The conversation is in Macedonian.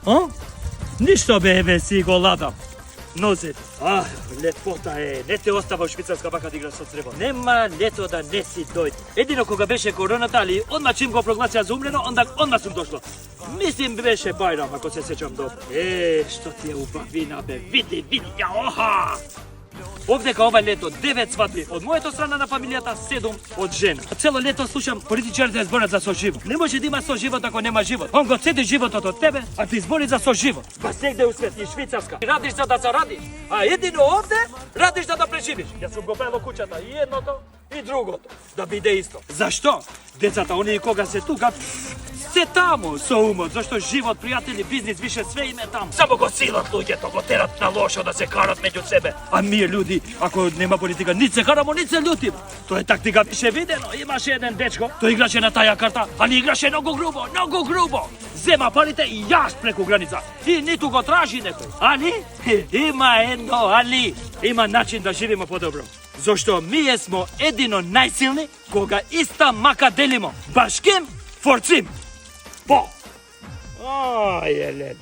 А? Нищо бе, си го ладам. Нозе. Лепота е. Не те остава у Швицарска вака да играш со црево. Нема лето да не си дојде. Едино кога беше короната, али одма чим го прогласија за умрено, одма сум дошло. Мислим беше Бајрам, ако се сеќам добро. Што ти е убавина, бе. Види, ја, оха! Овдека ова лето 9 свадби од моето страна на фамилијата, 7 од жена. Цело лето слушам политичарите зборат за соживот. Не може да има соживот ако нема живот. Он го цеди животот од тебе, а ти збори за соживот. Па сегде у свет и Швицарска. Радиш за да зарадиш, а едино овде радиш за да преживиш. Јас сум го правил куќата и едното и другото да биде исто. Зашто? Децата оние кога се тука се таму со умот, зашто живот, пријатели, бизнис, више све им е таму. Само го силат луѓето, го терат на лошо да се карат меѓу себе. А ние луѓе, ако нема политика, нит се карамо, нит се љутиме. Тоа е тактика више видено. Имаше еден дечко, тој играше на таја карта, али играше многу грубо. Зема парите и јас преку граница. И ниту го тражи некој. Али, има едно али. Има начин да живееме подобро. Зашто ние смо едино најсилни кога иста мака делимо. Башким, форцим. По! Еле.